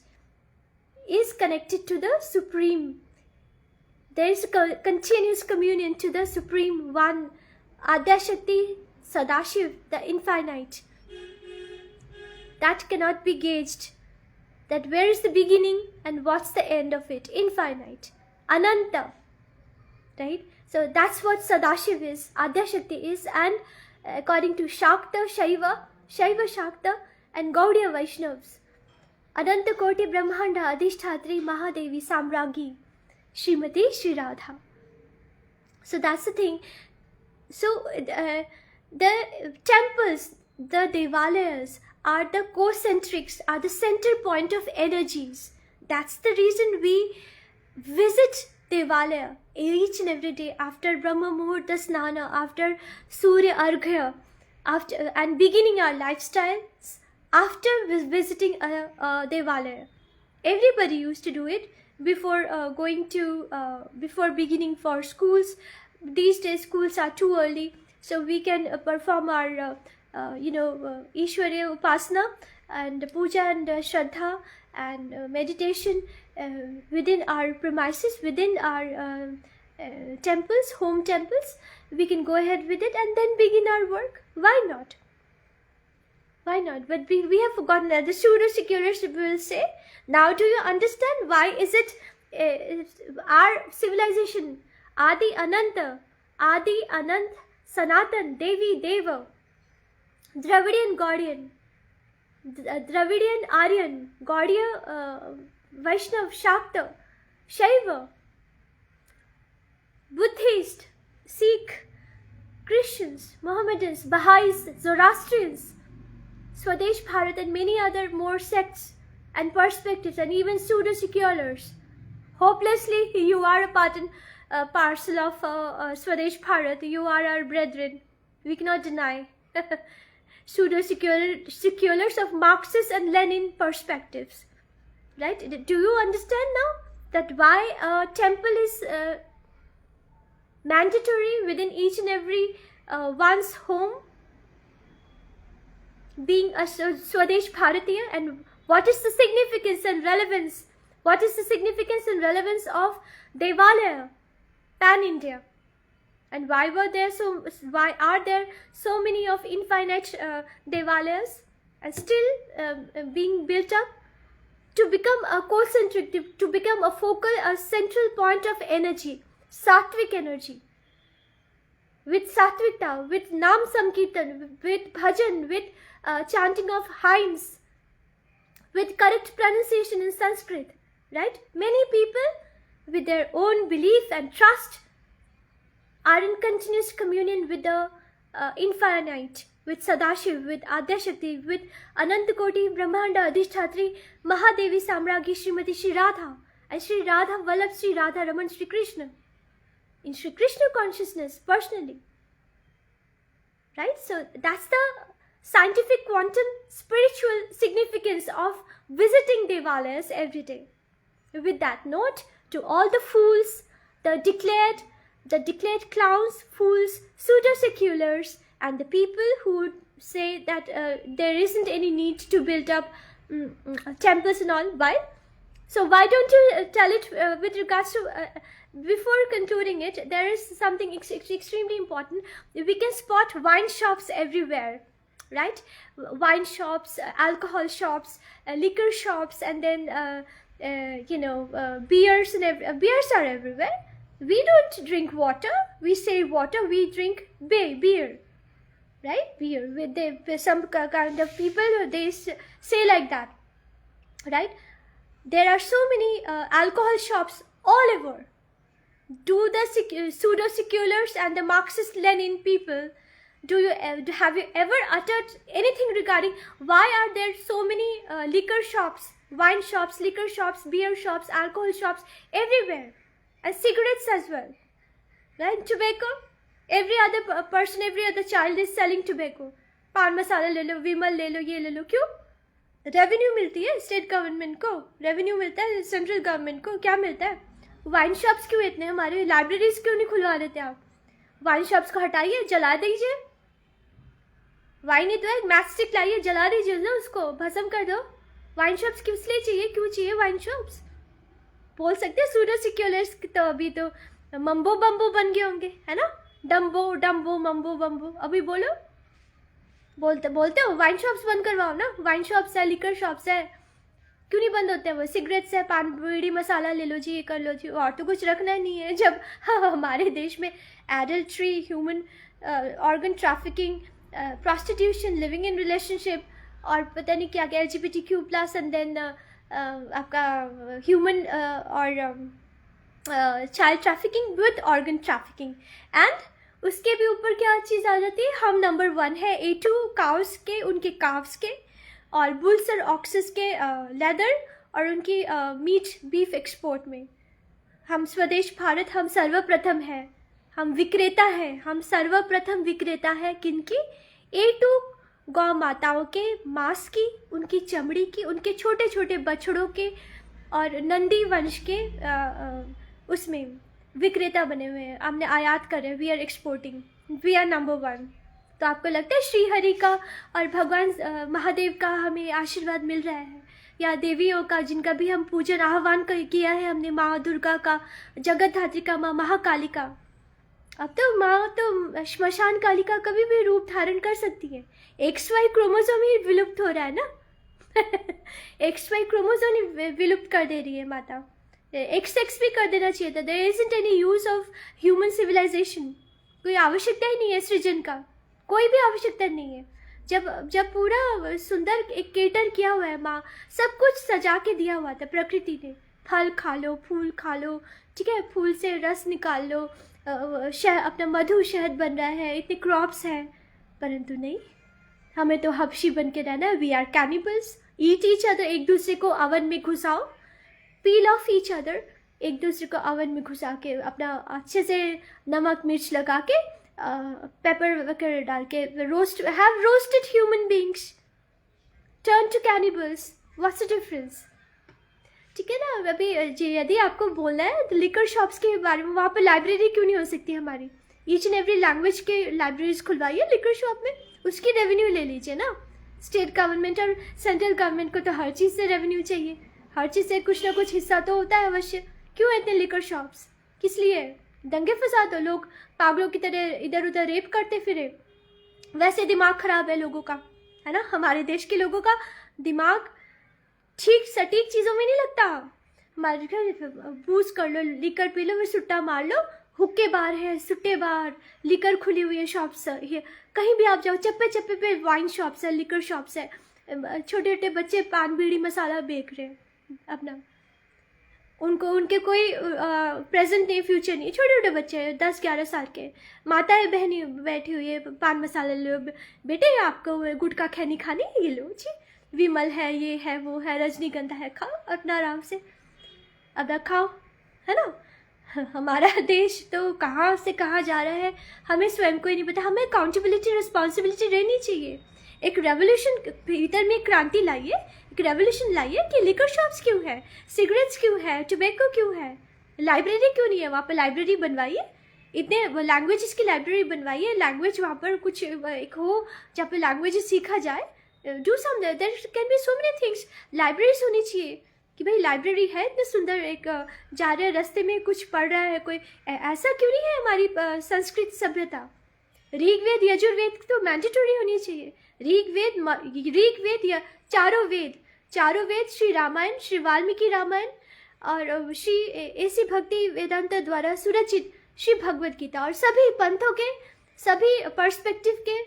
is connected to the Supreme. There is a continuous communion to the Supreme One, Adyashakti Sadashiv, the infinite. That cannot be gauged. That where is the beginning and what's the end of it? Infinite. Ananta. Right? So that's what Sadashiv is, Adyashakti is, and according to Shakta, Shaiva Shakta, and Gaudiya Vaishnavas, Ananta Koti Brahmanda Adhishthatri Mahadevi Samragi Srimati Sri Radha. So that's the thing. So the temples, the Devalayas, are the concentrics, are the center point of energies. That's the reason we visit Devalaya each and every day after Brahma Muhurta Snana, after Surya Arghya, after and beginning our lifestyles after visiting a Devalaya. Everybody used to do it before before beginning for schools. These days schools are too early, so we can perform our Ishwarya Upasana and Puja and Shraddha and meditation within our premises, within our temples, home temples. We can go ahead with it and then begin our work. Why not? Why not? But we have forgotten that. The pseudo-secularists will say, now do you understand why is it our civilization, Adi Ananta, Sanatan, Devi, Deva, Dravidian Gaudian, Dravidian Aryan, Gaudiya, Vaishnav, Shakta, Shaiva, Buddhist, Sikh, Christians, Mohammedans, Baha'is, Zoroastrians, Swadesh Bharat, and many other more sects and perspectives, and even pseudo-seculars. Hopelessly, you are a part and parcel of Swadesh Bharat. You are our brethren. We cannot deny. Pseudo-seculars of Marxist and Lenin perspectives. Right? Do you understand now that why a temple is mandatory within each and every one's home, being a Swadesh Bharatiya, and what is the significance and relevance? What is the significance and relevance of Devalaya, Pan-India? And why are there so many of infinite Devalayas and still being built up to become a concentric, to become a focal, a central point of energy, Sattvic energy. With Sattvikta, with Nam Sankirtan, with Bhajan, with chanting of hymns, with correct pronunciation in Sanskrit, right? Many people with their own belief and trust are in continuous communion with the infinite, with Sadashiv, with Adyashakti, with Anantakoti, Brahmanda, Adhishthatri, Mahadevi, Samragi, Srimati Sri Radha, and Sri Radha Vallabh, Sri Radha Raman, Sri Krishna. In Sri Krishna consciousness, personally. Right? So that's the scientific quantum spiritual significance of visiting Devalayas every day. With that note, to all the fools, the declared clowns, fools, pseudo-seculars, and the people who say that there isn't any need to build up temples and all. Why? So why don't you tell it with regards to, before concluding it, there is something extremely important. We can spot wine shops everywhere, right? Wine shops, alcohol shops, liquor shops, and then, beers, and beers are everywhere. We don't drink water. We say water, we drink beer. right? Some kind of people, they say like that, right? There are so many alcohol shops all over. Do the pseudo seculars and the Marxist Lenin people, have you ever uttered anything regarding why are there so many liquor shops, wine shops, liquor shops, beer shops, alcohol shops everywhere, and cigarettes as well, right? Tobacco, every other person, every other child is selling tobacco. पान मसाला ले लो, विमल ले लो, ये ले लो. क्यों? रेवेन्यू मिलती है स्टेट गवर्नमेंट को, रेवेन्यू मिलता है सेंट्रल गवर्नमेंट को. क्या मिलता है? वाइन शॉप्स क्यों इतने? हमारे लाइब्रेरीज क्यों नहीं खुलवा देते आप? वाइन शॉप्स को हटाइए, जला दीजिए. वाइन ही तो है, मैच स्टिक लाइए, जला दीजिए ना, उसको भस्म कर दो. वाइन शॉप्स किस लिए चाहिए? क्यों चाहिए वाइन शॉप्स? बोल सकते हैं सूडो सिक्योलर्स तो अभी तो मम्बो बम्बो बन गए होंगे, है ना? Dumbo Dumbo mumbo bamboo. अभी बोलो, बोलते हो वाइन शॉप्स बंद करवाओ ना. वाइन शॉप्स है, लिकर शॉप्स है, क्यों नहीं बंद होते हैं वो? सिगरेट्स है, पान बीड़ी मसाला ले लो जी, ये कर लो जी, और तो कुछ रखना नहीं है. जब हमारे देश में adultery, human organ trafficking, prostitution, living in relationship, और पता नहीं क्या क्या, LGBTQ+, एंड देन आपका ह्यूमन और child trafficking with organ trafficking, and उसके भी ऊपर क्या चीज़ आ जाती है? हम नंबर 1 है A2 काउस के, उनके काव्स के, और बुल्स और ऑक्सेस के लेदर और उनकी मीट बीफ एक्सपोर्ट में. हम स्वदेश भारत, हम सर्वप्रथम है, हम विक्रेता है, हम सर्वप्रथम विक्रेता है. किनकी? A2 गौ माताओं के मांस की, उनकी चमड़ी की, उनके छोटे छोटे बछड़ों के और नंदी वंश के उसमें विक्रेता बने हुए हैं. हमने आयात कर रहे हैं, we are exporting, we are number 1. तो आपको लगता है श्रीहरि का और भगवान महादेव का हमें आशीर्वाद मिल रहा है, या देवियों का जिनका भी हम पूजन आह्वान किया है हमने, माँ दुर्गा का, जगत धात्री का, माँ महाकाली का. अब तो माँ तो श्मशान काली का कभी भी रूप धारण कर सकती है. XY क्रोमोसोम ही विलुप्त हो रहा है ना. XY क्रोमोसोम ही विलुप्त कर दे रही है माता. XX भी कर देना चाहिए था. There isn't any use of human civilisation. कोई आवश्यकता ही नहीं है सृजन का, कोई भी आवश्यकता नहीं है. जब पूरा सुंदर एक केटर किया हुआ है, माँ सब कुछ सजा के दिया हुआ था प्रकृति ने. फल खा लो, फूल खा लो, ठीक है, फूल से रस निकाल लो, अपना मधु शहद बन रहा है, इतने क्रॉप्स हैं, परंतु नहीं, हमें तो हबशी बन के रहना है. We are cannibals, eat each other, एक दूसरे को अवन में घुसाओ, पील ऑफ ईच अदर, एक दूसरे को अवन में घुसा के अपना अच्छे से नमक मिर्च लगा के पेपर वगैरह डाल के have roasted human beings, turn to cannibals. What's the difference? ठीक है ना. अभी यदि आपको बोलना है तो लिकर शॉप्स के बारे में, वहाँ पर लाइब्रेरी क्यों नहीं हो सकती हमारी? ईच एंड एवरी लैंग्वेज के लाइब्रेरीज खुलवाइए लिकर शॉप में, उसकी रेवेन्यू ले लीजिए ना. स्टेट गवर्नमेंट और सेंट्रल गवर्नमेंट को तो हर चीज़ से रेवेन्यू चाहिए, हर चीज़ से कुछ ना कुछ हिस्सा तो होता है अवश्य. क्यों इतने लिकर शॉप्स? किस लिए? दंगे फसाद हो, लोग पागलों की तरह इधर उधर रेप करते फिरे. वैसे दिमाग खराब है लोगों का, है ना. हमारे देश के लोगों का दिमाग ठीक सटीक चीज़ों में नहीं लगता. हमारे घर बूझ कर लो, लिकर पी लो, फिर सुट्टा मार लो. हुक्के बार है, सुट्टे बार, लिकर खुली हुई है शॉप्स. कहीं भी आप जाओ, चप्पे चप्पे पे वाइन शॉप्स है, लिकर शॉप्स है. छोटे छोटे बच्चे पान बीड़ी मसाला बेच रहे हैं अपना. उनके कोई प्रेजेंट नहीं, फ्यूचर नहीं. छोटे छोटे बच्चे हैं 10-11 साल के, माताएं बहनी बैठी हुई है, पान मसाला लो. बेटे आपको गुटखा खैनी खानी है, ये लो जी, विमल है, ये है, वो है, रजनीगंधा है, खाओ अपना आराम से, अब खाओ, है ना. हमारा देश तो कहाँ से कहाँ जा रहा है हमें स्वयं को ही नहीं पता. हमें अकाउंटेबिलिटी, रिस्पॉन्सिबिलिटी रहनी चाहिए. एक रेवोल्यूशन भीतर में क्रांति लाइए, एक रेवोल्यूशन लाइए कि लिकर शॉप्स क्यों है, सिगरेट्स क्यों है, टोबैको क्यों है, लाइब्रेरी क्यों नहीं है. वहाँ पर लाइब्रेरी बनवाइए, इतने लैंग्वेजेस की लाइब्रेरी बनवाइए. लैंग्वेज वहाँ पर कुछ एक हो जहाँ पर लैंग्वेजेस सीखा जाए. Do some, there can be so many things. Libraries होनी चाहिए कि भाई लाइब्रेरी है, इतने सुंदर, एक जा रहे रास्ते में कुछ पढ़ रहा है कोई. ऐसा क्यों नहीं है हमारी संस्कृत सभ्यता. ऋग्वेद यजुर्वेद तो मैंडेटरी होनी चाहिए. ऋग्वेद या चारों वेद, श्री रामायण, श्री वाल्मीकि रामायण और श्री एसी भक्ति वेदांत द्वारा सुरचित श्री भगवद गीता, और सभी पंथों के, सभी पर्सपेक्टिव के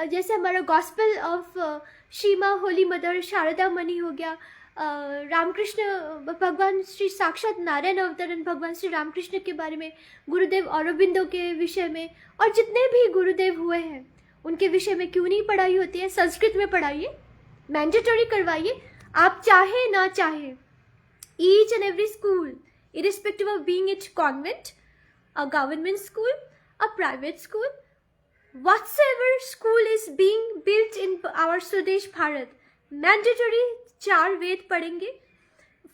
जैसे हमारा gospel of Shrima holy mother Sharada Mani हो गया, रामकृष्ण भगवान श्री साक्षात नारायण अवतरण भगवान श्री रामकृष्ण के बारे में, गुरुदेव औरोबिंदो के विषय में, और जितने भी गुरुदेव हुए हैं उनके विषय में क्यों नहीं पढ़ाई होती है? संस्कृत में पढ़ाइए, मैंडेटरी करवाइए, आप चाहे ना चाहे। Each and every school, irrespective of being it convent, a government school, a private school, whatsoever school is being built in our Swadesh Bharat, mandatory 4 वेद पढ़ेंगे,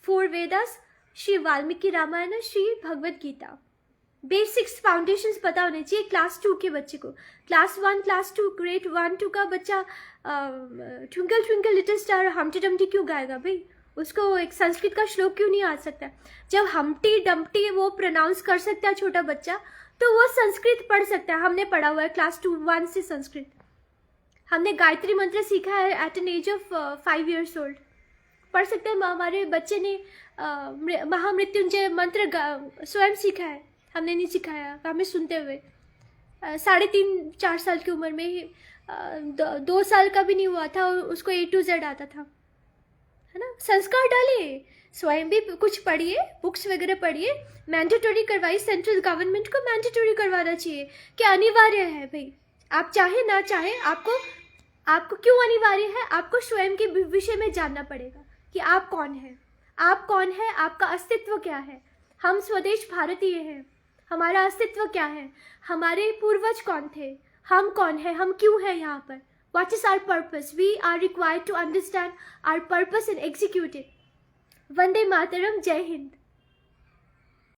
4 वेदास, श्री वाल्मीकि रामायण, श्री भगवत गीता। बेसिक्स फाउंडेशंस पता होने चाहिए क्लास 2 के बच्चे को। क्लास 1, क्लास 2, ग्रेड 1, 2 का बच्चा twinkle twinkle little star हमटी Dumpty क्यों गाएगा भाई? उसको एक संस्कृत का श्लोक क्यों नहीं आ सकता? जब हमटी डमटी वो प्रोनाउंस कर सकता है छोटा बच्चा, तो वो संस्कृत पढ़ सकता है। हमने पढ़ा हुआ है क्लास 2, 1 से संस्कृत। हमने गायत्री मंत्र सीखा है at an age of 5 years old। पढ़ सकते हैं। हमारे बच्चे ने महामृत्युंजय मंत्र स्वयं सीखा है, हमने नहीं सिखाया, हमें सुनते हुए। 3.5-4 साल की उम्र में ही 2 साल का भी नहीं हुआ था और उसको A to Z आता था, है ना। संस्कार डालिए, स्वयं भी कुछ पढ़िए, बुक्स वगैरह पढ़िए, मैंडेटरी करवाइए। सेंट्रल गवर्नमेंट को मैंडेटरी करवाना चाहिए कि अनिवार्य है भाई, आप चाहे ना चाहे। आपको क्यों अनिवार्य है? आपको स्वयं के विषय में जानना पड़ेगा कि आप कौन है, आप कौन है, आपका अस्तित्व क्या है। हम स्वदेश भारतीय हैं, हमारा अस्तित्व क्या है, हमारे पूर्वज कौन थे, हम कौन है, हम क्यों हैं यहाँ पर। What is our purpose? We are required to understand our purpose and execute it. Vande Mataram, Jai Hind.